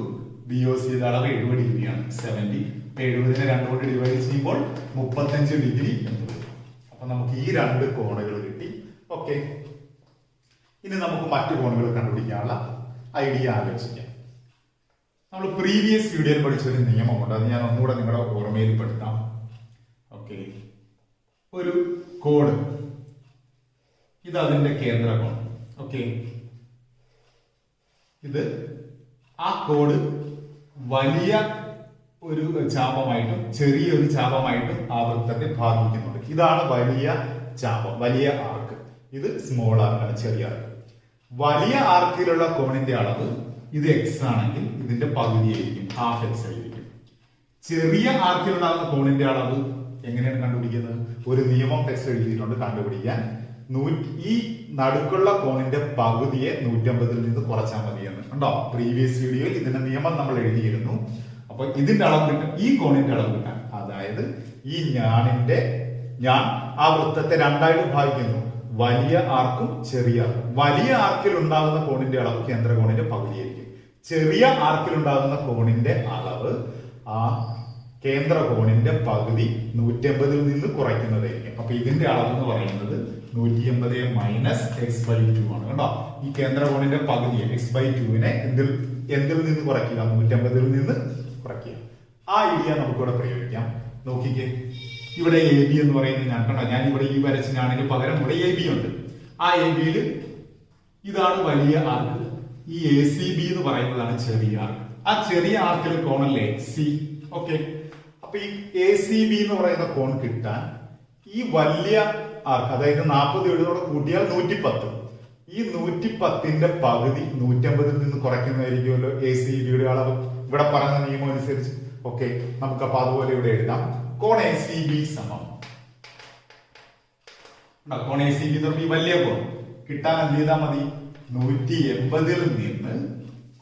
BOC. അളവ് 70 ഡിഗ്രിയാണ്, 70. 70നെ 2 കൊണ്ട് ഡിവൈഡ് ചെയ്യുമ്പോൾ 35 ഡിഗ്രി എന്ന് വരും. അപ്പൊ നമുക്ക് ഈ രണ്ട് കോണുകൾ കിട്ടി. ഓക്കെ, ഇനി നമുക്ക് മറ്റു കോണുകൾ കണ്ടുപിടിക്കാനുള്ള ഐഡിയ ആലോചിക്കാം. നമ്മൾ പ്രീവിയസ് വീഡിയോയിൽ പഠിച്ചൊരു നിയമമുണ്ട്. അത് ഞാൻ ഒന്നുകൂടെ നിങ്ങളുടെ ഓർമ്മയിൽ പെടുത്താം. ഓക്കെ, ഒരു കോഡ്, ഇത് അതിന്റെ കേന്ദ്ര കോൺ. ഓക്കെ, ഇത് ആ കോഡ് വലിയ ഒരു ചാപമായിട്ടും ചെറിയൊരു ചാപമായിട്ടും ആ വൃത്തത്തെ ഭാഗിക്കുന്നുണ്ട്. ഇതാണ് വലിയ ചാപം, വലിയ ആർക്ക്. ഇത് സ്മോൾ ആർക്കാണ്, ചെറിയ ആർക്ക്. വലിയ ആർക്കിലുള്ള കോണിന്റെ അളവ് ഇത് എക്സ് ആണെങ്കിൽ ഇതിന്റെ പകുതിയായിരിക്കും, ഹാഫ് എക്സ് ആയിരിക്കും. ചെറിയ ആർക്കിലുണ്ടാകുന്ന കോണിന്റെ അളവ് എങ്ങനെയാണ് കണ്ടുപിടിക്കുന്നത്? ഒരു നിയമം ടെക്സ്റ്റ് എഴുതിയിട്ടുണ്ട് കണ്ടുപിടിക്കാൻ. ഈ നടുക്കുള്ള കോണിന്റെ പകുതിയെ 150 നിന്ന് കുറച്ചാൽ മതിയെന്ന് ഉണ്ടോ? പ്രീവിയസ് വീഡിയോയിൽ ഇതിന്റെ നിയമം നമ്മൾ എഴുതിയിരുന്നു. അപ്പൊ ഇതിന്റെ അളവ് കിട്ടാൻ, ഈ കോണിന്റെ അളവ് കിട്ടാൻ, അതായത് ഈ ഞാൻ ആ വൃത്തത്തെ രണ്ടായിട്ട് ഭാഗിക്കുന്നു, വലിയ ആർക്കും ചെറിയ ആർക്കും. വലിയ ആർക്കിൽ ഉണ്ടാകുന്ന കോണിന്റെ അളവ് കേന്ദ്ര കോണിന്റെ പകുതിയായിരിക്കും. ചെറിയ ആർക്കിൽ ഉണ്ടാകുന്ന കോണിന്റെ അളവ് ആ കേന്ദ്ര കോണിന്റെ പകുതി 150 നിന്ന് കുറയ്ക്കുന്നതായിരിക്കും. അപ്പൊ ഇതിന്റെ അളവ് എന്ന് പറയുന്നത് 180 മൈനസ് x/2 ആണ് കേട്ടോ. ഈ കേന്ദ്ര കോണിന്റെ പകുതിയെ x/2 എന്തിൽ നിന്ന് കുറയ്ക്കുക? 150 നിന്ന് കുറയ്ക്കുക. ആ ഐഡിയ നമുക്കിവിടെ പ്രയോഗിക്കാം. നോക്കിക്കേ, ഇവിടെ എ ബി എന്ന് പറയുന്നത് ഞാൻ കണ്ടോ, ഞാൻ ഇവിടെ ഈ വരച്ച ഞാണിന് പകരം ഇവിടെ എ ബി ഉണ്ട്. ആ എ ബിയിൽ ഇതാണ് വലിയ ആർക്ക്, ഈ എ സി ബി എന്ന് പറയുന്നതാണ് ചെറിയ ആർക്ക്. ആ ചെറിയ ആർക്കിൽ കോണല്ലേ സി. ഓക്കെ, അപ്പൊ ഈ എ സി ബി എന്ന് പറയുന്ന കോൺ കിട്ടാൻ ഈ വലിയ ആർക്ക്, അതായത് 40 എഴുതോടെ കൂട്ടിയാൽ 110. ഈ 110ന്റെ പകുതി 150 നിന്ന് കുറയ്ക്കുന്നതായിരിക്കുമല്ലോ എ സി ബിയുടെ അളവ്, ഇവിടെ പറഞ്ഞ നിയമം അനുസരിച്ച്. ഓക്കെ, നമുക്ക് അപ്പൊ അതുപോലെ ഇവിടെ എഴുതാം. കോൺ എ സി ബി സമം, കോൺ എ സി ബി എന്ന് പറഞ്ഞാൽ വലിയ കോൺ കിട്ടാൻ എന്ത് ചെയ്താൽ മതി? 180 നിന്ന്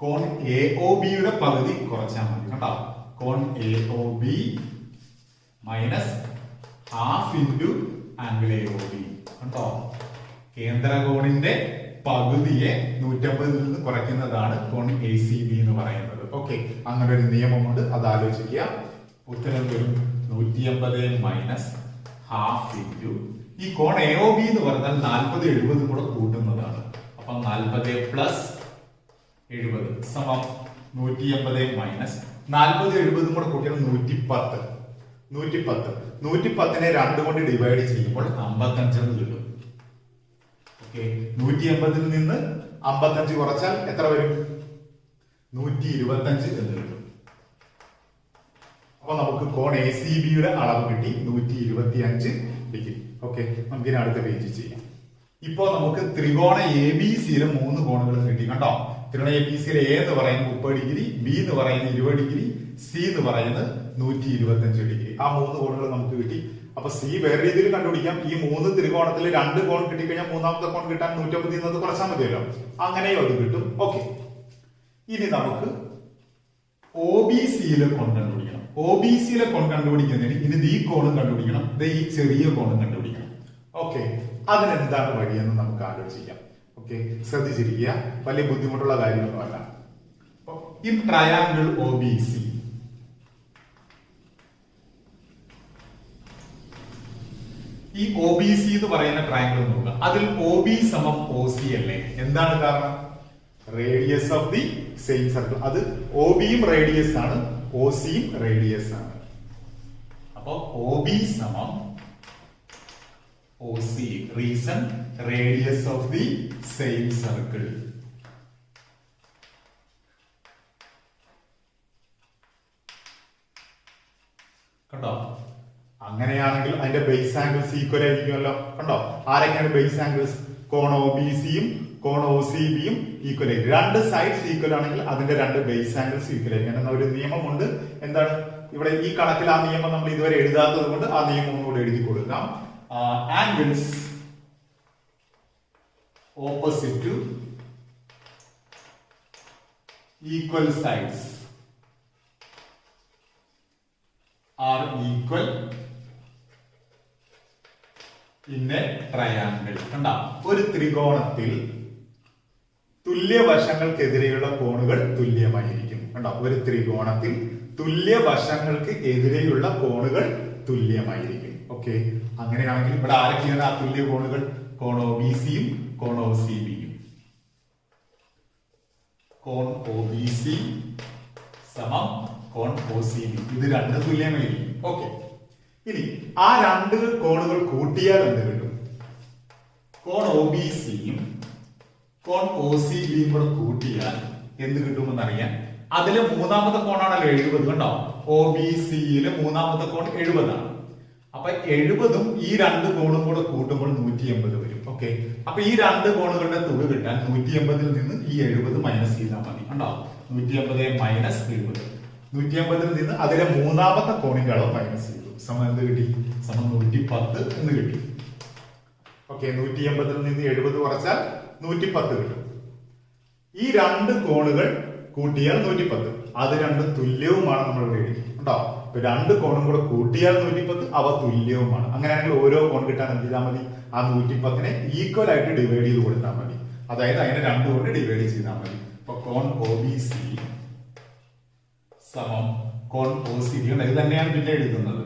കോൺ എ ഒ ബിയുടെ പകുതി കുറച്ചാൽ മതി കേട്ടോ. കോൺ A O B minus half into angle A O B കേട്ടോ. കേന്ദ്ര കോണിന്റെ പകുതിയെ 150 നിന്ന് കുറയ്ക്കുന്നതാണ് കോൺ എ സി ബി എന്ന് പറയുന്നത്. ഓക്കെ, അങ്ങനെ ഒരു നിയമമുണ്ട്, അത് ആലോചിക്കുക. ഉത്തരം വരും 180 മൈനസ് ഹാഫ് ഇൻറ്റു ഈ കോൺ എ ഒ ബി എന്ന് പറഞ്ഞാൽ 40 70 കൂടെ കൂട്ടുന്നതാണ്. അപ്പൊ 40 പ്ലസ് 70 സമം 180 മൈനസ് 40 70 കൂടെ കൂട്ടിയാൽ 110. 110നെ 2 കൊണ്ട് ഡിവൈഡ് ചെയ്യുമ്പോൾ 55 എന്ന് കിട്ടും. ഓക്കെ, 180 നിന്ന് 55 കുറച്ചാൽ എത്ര വരും? 125 എന്ന് കിട്ടും. അപ്പൊ നമുക്ക് കോൺ എ സി ബിയുടെ അളവ് കിട്ടി 125 ഡിഗ്രി. ഓക്കെ, നമുക്ക് ഇനി അടുത്ത പേജ് ചെയ്യാം. ഇപ്പോ നമുക്ക് ത്രികോണ എ ബി സിയിലെ 3 കോണുകൾ കിട്ടി കണ്ടോ. ത്രികോണ എ ബി സിയിലെ എ എന്ന് പറയുന്നത് 30 ഡിഗ്രി, ബി എന്ന് പറയുന്നത് 20 ഡിഗ്രി, സി എന്ന് പറയുന്നത് 125 ഡിഗ്രി. ആ 3 കോണുകൾ നമുക്ക് കിട്ടി. അപ്പൊ സി വേറെ രീതിയിൽ കണ്ടുപിടിക്കാം. ഈ 3 ത്രികോണത്തിൽ 2 കോൺ കിട്ടിക്കഴിഞ്ഞാൽ മൂന്നാമത്തെ കോൺ കിട്ടാൻ 150 എന്നത് കുറച്ചാൽ മതിയല്ലോ. അങ്ങനെയോ അത് കിട്ടും. ഓക്കെ, ഇനി നമുക്ക് ഒ ബി സിയിലെ കോൺ കണ്ടുപിടിക്കണം. ഒ ബി സിയിലെ കോൺ കണ്ടുപിടിക്കുന്നതിന് ഇനി ഈ കോണും കണ്ടുപിടിക്കണം, ഈ ചെറിയ കോണും കണ്ടുപിടിക്കണം. ഓക്കെ, അതിനെന്താണ് വഴിയെന്ന് നമുക്ക് ആലോചിക്കാം. ഓക്കെ, ശ്രദ്ധിച്ചിരിക്കുക, വലിയ ബുദ്ധിമുട്ടുള്ള കാര്യമൊന്നുമല്ല. In triangle O B C, ഈ ഒ ബി സി എന്ന് പറയുന്ന ട്രയാങ്കിൾ നോക്കുക. അതിൽ ഒ ബി സമം ഒ സി അല്ലേ? എന്താണ് കാരണം? Radius of the same circle. അത് ഒ ബിയും റേഡിയസ് ആണ്, ഒ സിയും റേഡിയസ് ആണ്. അപ്പൊ ഒ ബി സമം O C, reason radius of the same circle. കണ്ടോ? അങ്ങനെയാണെങ്കിൽ അതിന്റെ ബേസ് ആംഗിൾസ് ഈക്വൽ ആയിരിക്കുമല്ലോ. കണ്ടോ, ആരൊക്കെയാണ് ബേസ് ആംഗിൾസ്? കോൺ ഒ ബി സിയും കോൺ ഒ സി ബിയും ഈക്വൽ ആയിരിക്കും. 2 സൈഡ്സ് ഈക്വൽ ആണെങ്കിൽ അതിന്റെ 2 ബേസ് ആംഗിൾസ് ഈക്വൽ ആയിരിക്കും എന്ന ഒരു നിയമമുണ്ട്. എന്താണ് ഇവിടെ ഈ കണക്കിൽ? ആ നിയമം നമ്മൾ ഇതുവരെ എഴുതാത്തത് കൊണ്ട് ആ നിയമം ഒന്നുകൂടെ എഴുതി കൊടുക്കാം. Angles opposite two equal sides are equal in A triangle. കണ്ട, ഒരു ത്രികോണത്തിൽ തുല്യവശങ്ങൾക്കെതിരെയുള്ള കോണുകൾ തുല്യമായിരിക്കും. കണ്ടോ, ഒരു ത്രികോണത്തിൽ തുല്യവശങ്ങൾക്ക് എതിരെയുള്ള കോണുകൾ തുല്യമായിരിക്കും. ഓക്കെ, അങ്ങനെയാണെങ്കിൽ ഇവിടെ ആരൊക്കെയാണ് ആ തുല്യ കോണുകൾ? കോൺ ഒ ബി സിയും കോൺ ഒ സി ബിയും. കോൺ ഒ ബി സി സമം കോൺ ഒ സി ബി, ഇത് 2 തുല്യമായിരിക്കും. ഓക്കെ, ഇനി ആ രണ്ട് കോണുകൾ കൂട്ടിയാൽ എന്ത് കിട്ടും? കോൺ ഒ ബി സിയും കോൺ ഒ സി ബിയും കൂടെ കൂട്ടിയാൽ എന്ത് കിട്ടുമെന്ന് അറിയാൻ, അതിലെ മൂന്നാമത്തെ കോണാണല്ലോ 70. കണ്ടോ, ഒ ബി സിയിലെ മൂന്നാമത്തെ കോൺ 70 ആണ്. അപ്പൊ 70ഉം ഈ രണ്ട് കോണും കൂടെ കൂട്ടുമ്പോൾ 180 വരും. ഓക്കെ, അപ്പൊ ഈ രണ്ട് കോണുകളുടെ തുക കിട്ടാൻ 180ൽ നിന്ന് ഈ 70 മൈനസ് ചെയ്താൽ മതി. കണ്ടോ, 180 മൈനസ് 70. 180ൽ നിന്ന് അതിലെ മൂന്നാമത്തെ കോണിന്റെ അളവ് മൈനസ് ചെയ്തു. സമം എന്ത് കിട്ടി? സമം 110 എന്ന് കിട്ടി. ഓക്കെ, 180ൽ നിന്ന് 70 കുറച്ചാൽ 110 കിട്ടും. ഈ രണ്ട് കോണുകൾ കൂട്ടിയാൽ 110. അത് രണ്ടും തുല്യവുമാണ് നമ്മൾ ഇവിടെ എഴുതി. ഉണ്ടോ, രണ്ട് കോണും കൂടെ കൂട്ടിയാൽ 110, അവ തുല്യവുമാണ്. അങ്ങനെയാണെങ്കിൽ ഓരോ കോൺ കിട്ടാൻ എന്ത് ചെയ്താൽ മതി? ആ 110നെ ഈക്വൽ ആയിട്ട് ഡിവൈഡ് ചെയ്ത് കൊടുത്താൽ മതി. അതായത് അതിനെ 2 കൊണ്ട് ഡിവൈഡ് ചെയ്താൽ മതി. അപ്പൊ കോൺ ഒ ബി സി സമം കോൺ ഒ സി ബി. ഇത് തന്നെയാണ് പിന്നെ എഴുതുന്നത്.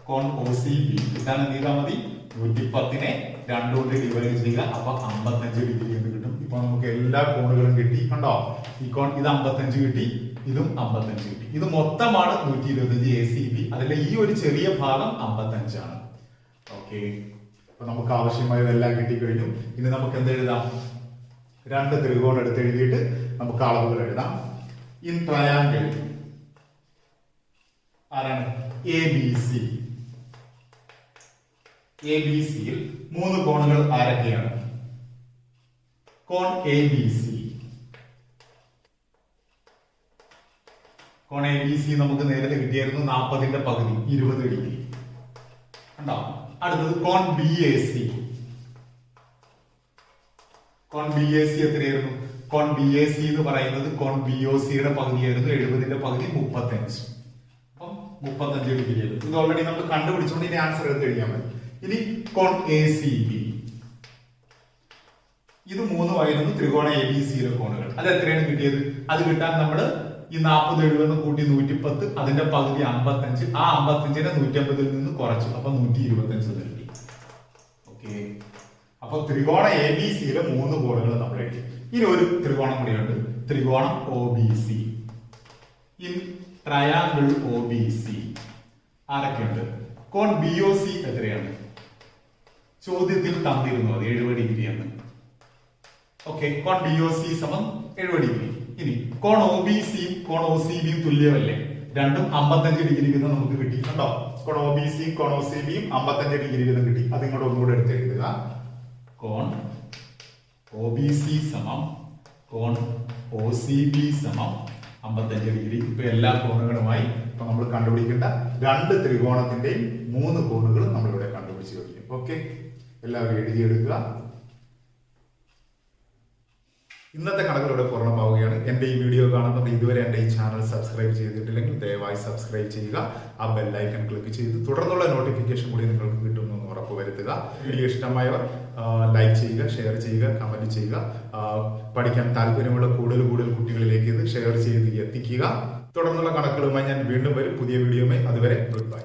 കോൺ ഒ സി ബി കിട്ടാൻ എന്ത് ചെയ്താൽ മതി? 110നെ 2 കൊണ്ട് ഡിവൈഡ് ചെയ്യുക. അപ്പൊ 55 ഡിഗ്രി എന്ന് കിട്ടും. ഇപ്പൊ നമുക്ക് എല്ലാ കോണുകളും കിട്ടി. കണ്ടോ, ഈ കോൺ ഇത് 55 കിട്ടി, ഇതും 55 കിട്ടി. ഇത് മൊത്തമാണ് 125 എ സി ബി. അതിലെ ഈ ഒരു ചെറിയ ഭാഗം 55 ആണ്. ഓക്കെ, അപ്പൊ നമുക്ക് ആവശ്യമായതെല്ലാം കിട്ടിക്കഴിഞ്ഞു. ഇനി നമുക്ക് എന്ത് എഴുതാം? രണ്ട് ത്രികോണം എടുത്ത് എഴുതിയിട്ട് നമുക്ക് അളവുകൾ എഴുതാം. ഇൻ ട്രയാങ്കിൾ ആരാണ്? A B C. A B സിയിൽ 3 കോണുകൾ ആരൊക്കെയാണ്? കോൺ എ ബി സി. കോൺ എ ബി സി നമുക്ക് നേരത്തെ കിട്ടിയായിരുന്നു 40ന്റെ പകുതി 20 ഡിഗ്രി. കണ്ടോ, അടുത്തത് കോൺ ബി എ സി. കോൺ ബി എ സി എത്രയായിരുന്നു? കോൺ ബി എ സി എന്ന് പറയുന്നത് കോൺ ബി ഒ സിയുടെ പകുതിയായിരുന്നു. 70ന്റെ പകുതി 35. അപ്പം 35 ഡിഗ്രി ആയിരുന്നു. ഇത് ഓൾറെഡി നമ്മൾ കണ്ടുപിടിച്ചുകൊണ്ട് ഇനി ആൻസർ എടുത്ത് എഴുതിയാൽ മതി. ഇനി കോൺ എ സി ബി. ഇത് 3 ത്രികോണ എ ബി സിയിലെ കോണുകൾ. അത് എത്രയാണ് കിട്ടിയത്? അത് കിട്ടാൻ നമ്മൾ ഈ 40 70 കൂട്ടി 110, അതിന്റെ പകുതി 55. ആ 55നെ 150ൽ നിന്ന് കുറച്ചു. അപ്പൊ 125 കിട്ടി. ഓക്കെ, അപ്പൊ ത്രികോണ എ ബി സിയിലെ 3 കോണുകൾ നമ്മൾ എഴുതി. ഇനി ഒരു ത്രികോണം കൂടിയുണ്ട്, ത്രികോണം O B C. In triangle O B C ആരൊക്കെയുണ്ട്? കോൺ ബി ഒ സി എത്രയാണ്? ചോദ്യത്തിൽ തന്നിരുന്നു അത് 70 ഡിഗ്രി എന്ന്. ഓക്കെ, കോൺ ബി ഒ സി സമം 70 ഡിഗ്രി. ഇനി കോൺ ഒ ബി സിയും കോൺ ഒ സി ബിയും തുല്യമല്ലേ? രണ്ടും 55 ഡിഗ്രി വീതം നമുക്ക് കിട്ടി. കണ്ടോ, കോൺ ഒ ബി സിയും കോൺ ഒ സി ബിയും 55 ഡിഗ്രി വീതം കിട്ടി. അത് ഇങ്ങോട്ട് ഒന്നുകൂടെ എടുത്ത് എഴുതുക. കോൺ ഒ ബി സി സമം കോൺ ഒ സി ബി സമം 55 ഡിഗ്രി. ഇപ്പൊ എല്ലാ കോണുകളുമായി ഇപ്പൊ നമ്മൾ കണ്ടുപിടിക്കേണ്ട രണ്ട് ത്രികോണത്തിന്റെയും 3 കോണുകൾ നമ്മളിവിടെ കണ്ടുപിടിച്ച് കഴിഞ്ഞു. ഓക്കെ, എല്ലാവരും എഴുതിയെടുക്കുക. ഇന്നത്തെ കണക്കുകളുടെ പൂർണ്ണമാവുകയാണ്. എന്റെ ഈ വീഡിയോ കാണുന്നത് ഇതുവരെ എന്റെ ഈ ചാനൽ സബ്സ്ക്രൈബ് ചെയ്തിട്ടില്ലെങ്കിൽ ദയവായി സബ്സ്ക്രൈബ് ചെയ്യുക. ആ ബെല്ലൈക്കൺ ക്ലിക്ക് ചെയ്ത് തുടർന്നുള്ള നോട്ടിഫിക്കേഷൻ കൂടി നിങ്ങൾക്ക് കിട്ടുമെന്ന് ഉറപ്പുവരുത്തുക. വീഡിയോ ഇഷ്ടമായവർ ലൈക്ക് ചെയ്യുക, ഷെയർ ചെയ്യുക, കമന്റ് ചെയ്യുക. പഠിക്കാൻ താല്പര്യമുള്ള കൂടുതൽ കുട്ടികളിലേക്ക് ഇത് ഷെയർ ചെയ്ത് എത്തിക്കുക. തുടർന്നുള്ള കണക്കുകളുമായി ഞാൻ വീണ്ടും വരും പുതിയ വീഡിയോയുമായി. അതുവരെ ഗുഡ് ബൈ.